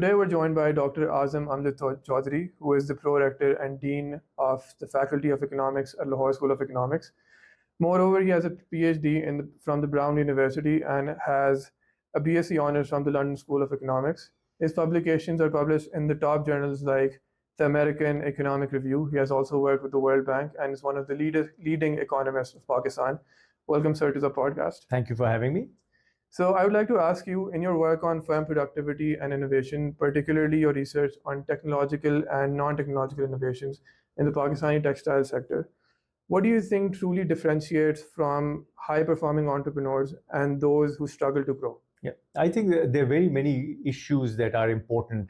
Today we're joined by Dr. Azam Chaudhary, who is the Pro-Rector and Dean of the Faculty of Economics at Lahore School of Economics. Moreover, he has a PhD from the Brown University and has a BSc Honours from the London School of Economics. His publications are published in the top journals like the American Economic Review. He has also worked with the World Bank and is one of the leading economists of Pakistan. Welcome, sir, to the podcast. Thank you for having me. So I would like to ask you, in your work on firm productivity and innovation, particularly your research on technological and non-technological innovations in the Pakistani textile sector, what do you think truly differentiates from high-performing entrepreneurs and those who struggle to grow? Yeah, I think there are very many issues that are important.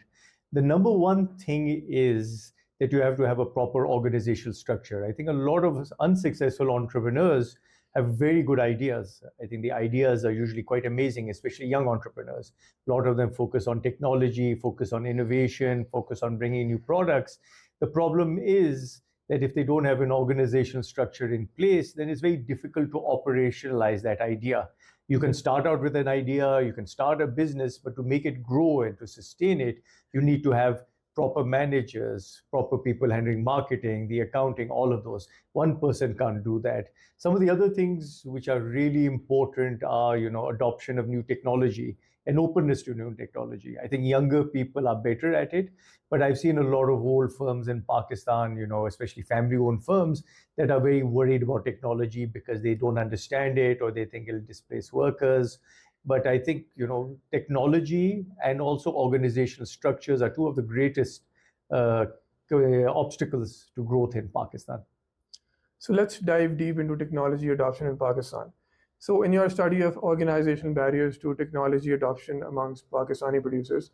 The number one thing is that you have to have a proper organizational structure. I think a lot of unsuccessful entrepreneurs have very good ideas. I think the ideas are usually quite amazing, especially young entrepreneurs. A lot of them focus on technology, focus on innovation, focus on bringing new products. The problem is that if they don't have an organizational structure in place, then it's very difficult to operationalize that idea. You can start out with an idea, you can start a business, but to make it grow and to sustain it, you need to have proper managers, proper people handling marketing, the accounting, all of those. One person can't do that. Some of the other things which are really important are, adoption of new technology and openness to new technology. I think younger people are better at it, but I've seen a lot of old firms in Pakistan, especially family-owned firms that are very worried about technology because they don't understand it or they think it'll displace workers. But I think, technology and also organizational structures are two of the greatest obstacles to growth in Pakistan. So let's dive deep into technology adoption in Pakistan. So in your study of organizational barriers to technology adoption amongst Pakistani producers,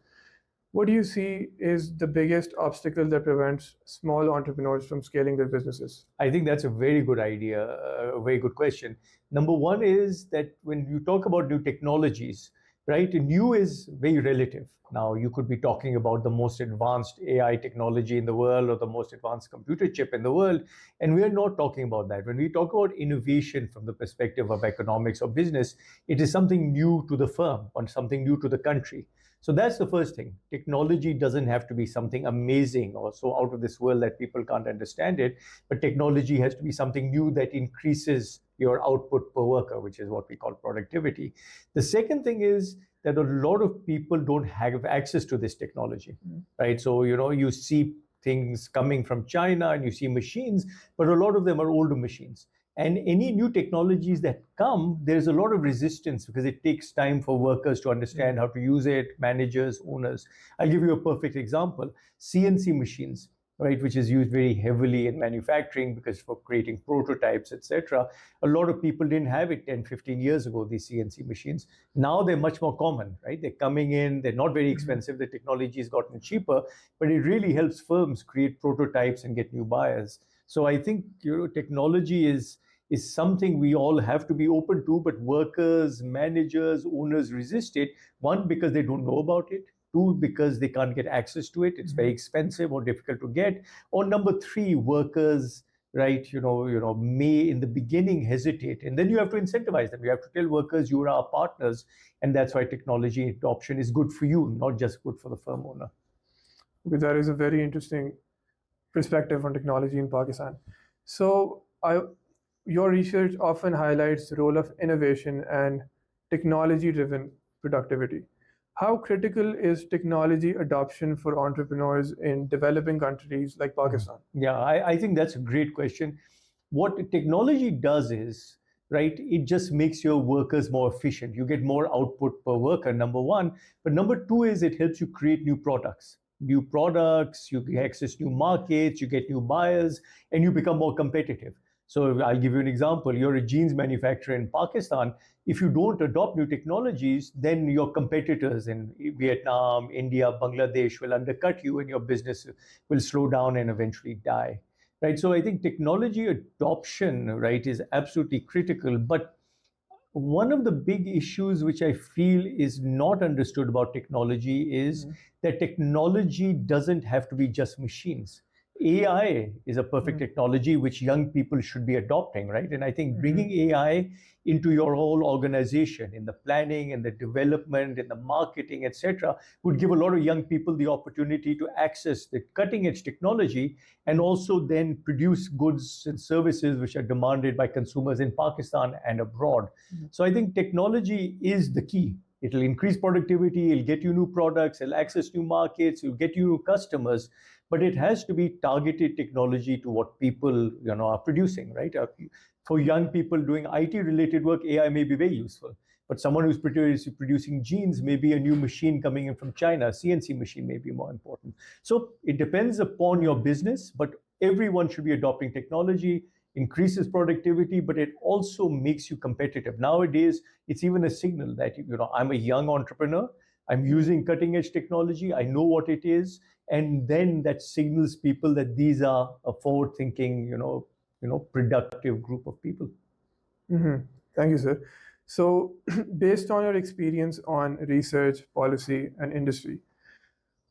what do you see is the biggest obstacle that prevents small entrepreneurs from scaling their businesses? I think that's a very good idea, a very good question. Number one is that when you talk about new technologies, right, new is very relative. Now, you could be talking about the most advanced AI technology in the world or the most advanced computer chip in the world, and we are not talking about that. When we talk about innovation from the perspective of economics or business, it is something new to the firm or something new to the country. So that's the first thing. Technology doesn't have to be something amazing or so out of this world that people can't understand it, but technology has to be something new that increases your output per worker, which is what we call productivity. The second thing is that a lot of people don't have access to this technology, right? So, you see things coming from China and you see machines, but a lot of them are older machines. And any new technologies that come, there's a lot of resistance because it takes time for workers to understand how to use it, managers, owners. I'll give you a perfect example. CNC machines, right, which is used very heavily in manufacturing because for creating prototypes, etc. A lot of people didn't have it 10, 15 years ago, these CNC machines. Now they're much more common, right? They're coming in, they're not very expensive, the technology has gotten cheaper, but it really helps firms create prototypes and get new buyers. So I think technology is something we all have to be open to, but workers, managers, owners resist it. One, because they don't know about it. Two, because they can't get access to it. It's very expensive or difficult to get. Or number three, workers, right, may in the beginning hesitate. And then you have to incentivize them. You have to tell workers you are our partners. And that's why technology adoption is good for you, not just good for the firm owner. Okay, that is a very interesting perspective on technology in Pakistan. So your research often highlights the role of innovation and technology-driven productivity. How critical is technology adoption for entrepreneurs in developing countries like Pakistan? Yeah, I think that's a great question. What technology does is, right, it just makes your workers more efficient. You get more output per worker, number one. But number two is it helps you create new products. You access new markets, you get new buyers, and you become more competitive. So I'll give you an example. You're a jeans manufacturer in Pakistan. If you don't adopt new technologies, then your competitors in Vietnam, India, Bangladesh will undercut you and your business will slow down and eventually die, right? So I think technology adoption, right, is absolutely critical. But one of the big issues which I feel is not understood about technology is that technology doesn't have to be just machines. AI is a perfect technology which young people should be adopting, right? And I think bringing AI into your whole organization, in the planning and the development and the marketing, etc., would give a lot of young people the opportunity to access the cutting edge technology and also then produce goods and services which are demanded by consumers in Pakistan and abroad. So I think technology is the key. It'll increase productivity, it'll get you new products, it'll access new markets, it'll get you new customers, but it has to be targeted technology to what people are producing, right? For young people doing IT-related work, AI may be very useful. But someone who's producing jeans, maybe a new machine coming in from China, CNC machine may be more important. So it depends upon your business, but everyone should be adopting technology, increases productivity, but it also makes you competitive. Nowadays, it's even a signal that, I'm a young entrepreneur, I'm using cutting edge technology, I know what it is, and then that signals people that these are a forward-thinking, productive group of people. Thank you, sir. So, based on your experience on research, policy, and industry,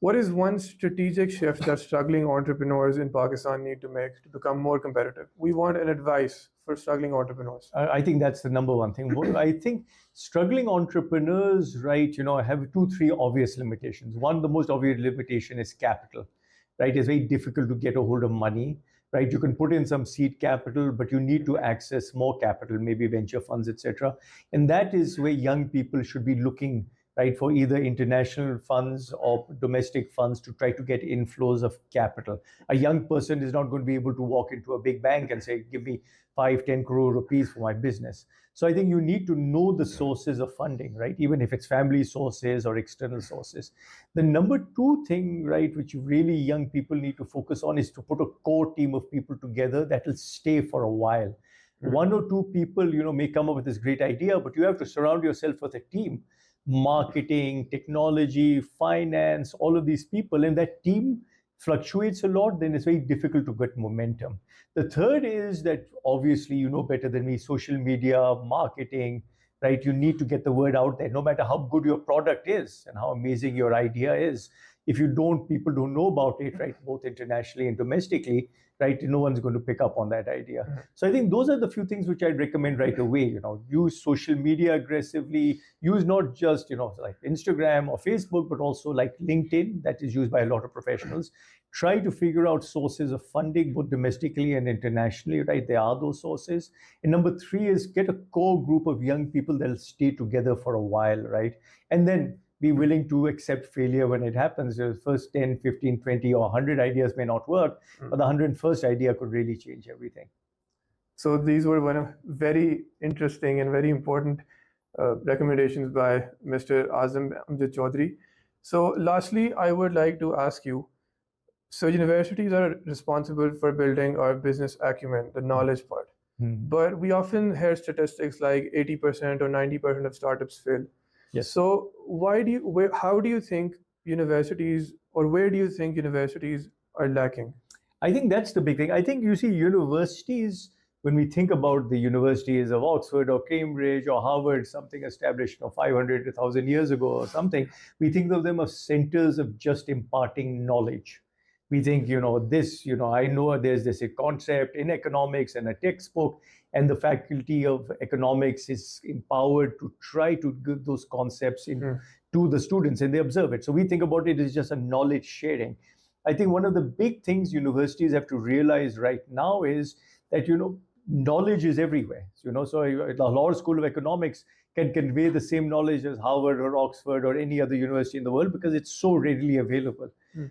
what is one strategic shift that struggling entrepreneurs in Pakistan need to make to become more competitive? We want an advice for struggling entrepreneurs. I think that's the number one thing. I think struggling entrepreneurs, right, have 2-3 obvious limitations. One, the most obvious limitation is capital, right? It's very difficult to get a hold of money, right? You can put in some seed capital, but you need to access more capital, maybe venture funds, etc. And that is where young people should be looking, right, for either international funds or domestic funds to try to get inflows of capital. A young person is not going to be able to walk into a big bank and say, give me 5-10 crore rupees for my business. So I think you need to know the sources of funding, right? Even if it's family sources or external sources. The number 2 thing, right, which really young people need to focus on is to put a core team of people together that will stay for a while. 1 or 2 people, may come up with this great idea, but you have to surround yourself with a team. Marketing, technology, finance, all of these people, and that team fluctuates a lot, then it's very difficult to get momentum. The third is that obviously, you know better than me, social media, marketing, right? You need to get the word out there, no matter how good your product is and how amazing your idea is. If people don't know about it, right, both internationally and domestically, right, no one's going to pick up on that idea. So I think those are the few things which I'd recommend right away. Use social media aggressively. Use not just like Instagram or Facebook, but also like LinkedIn, that is used by a lot of professionals. Try to figure out sources of funding, both domestically and internationally, right? There are those sources. And number 3 is get a core group of young people that'll stay together for a while, right? And then be willing to accept failure when it happens. The first 10, 15, 20, or 100 ideas may not work, but the 101st idea could really change everything. So these were one of very interesting and very important recommendations by Mr. Azam Chaudhary. So lastly, I would like to ask you, so universities are responsible for building our business acumen, the knowledge part. But we often hear statistics like 80% or 90% of startups fail. Yes. So how do you think universities, or where do you think universities are lacking? I think that's the big thing. I think you see universities, when we think about the universities of Oxford or Cambridge or Harvard, something established 500 to 1,000 years ago or something, we think of them as centers of just imparting knowledge. We think, I know there's this concept in economics and a textbook, and the faculty of economics is empowered to try to give those concepts to the students, and they observe it. So we think about it as just a knowledge sharing. I think one of the big things universities have to realize right now is that, knowledge is everywhere. So the Lahore School of Economics can convey the same knowledge as Harvard or Oxford or any other university in the world because it's so readily available.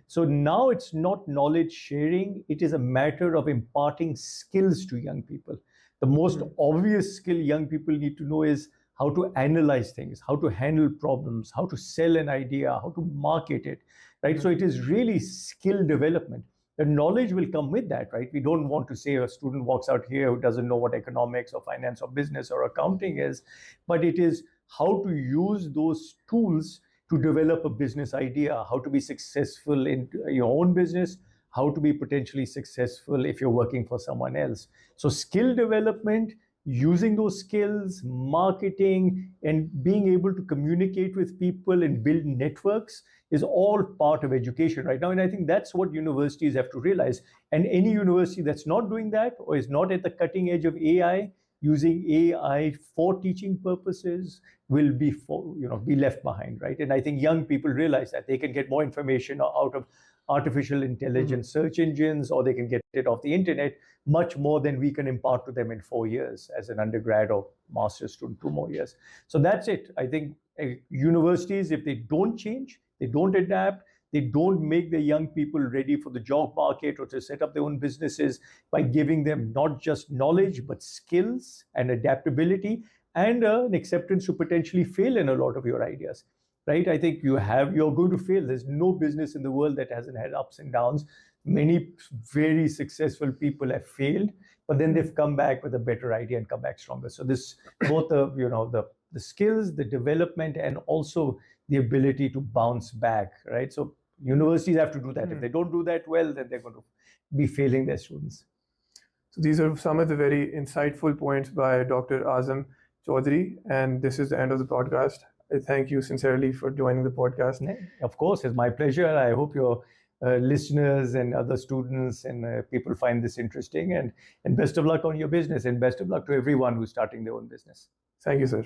So now it's not knowledge sharing, it is a matter of imparting skills to young people. The most obvious skill young people need to know is how to analyze things, how to handle problems, how to sell an idea, how to market it, right? So it is really skill development. The knowledge will come with that, right? We don't want to say a student walks out here who doesn't know what economics or finance or business or accounting is, but it is how to use those tools to develop a business idea, how to be successful in your own business, how to be potentially successful if you're working for someone else. So skill development, using those skills, marketing, and being able to communicate with people and build networks is all part of education right now. And I think that's what universities have to realize. And any university that's not doing that or is not at the cutting edge of AI, using AI for teaching purposes, will be be left behind, right? And I think young people realize that they can get more information out of artificial intelligence search engines, or they can get it off the internet much more than we can impart to them in 4 years as an undergrad or master's student, 2 more years. So that's it. I think universities, if they don't change, they don't adapt, they don't make the young people ready for the job market or to set up their own businesses by giving them not just knowledge, but skills and adaptability and an acceptance to potentially fail in a lot of your ideas, right? I think you're going to fail. There's no business in the world that hasn't had ups and downs. Many very successful people have failed, but then they've come back with a better idea and come back stronger. So this, both the skills, the development, and also the ability to bounce back, right? So universities have to do that. If they don't do that well, then they're going to be failing their students. So these are some of the very insightful points by Dr. Azam Chaudhary, and this is the end of the podcast. I thank you sincerely for joining the podcast. Of course, it's my pleasure. I hope your listeners and other students and people find this interesting, and best of luck on your business, and best of luck to everyone who's starting their own business. Thank you, sir.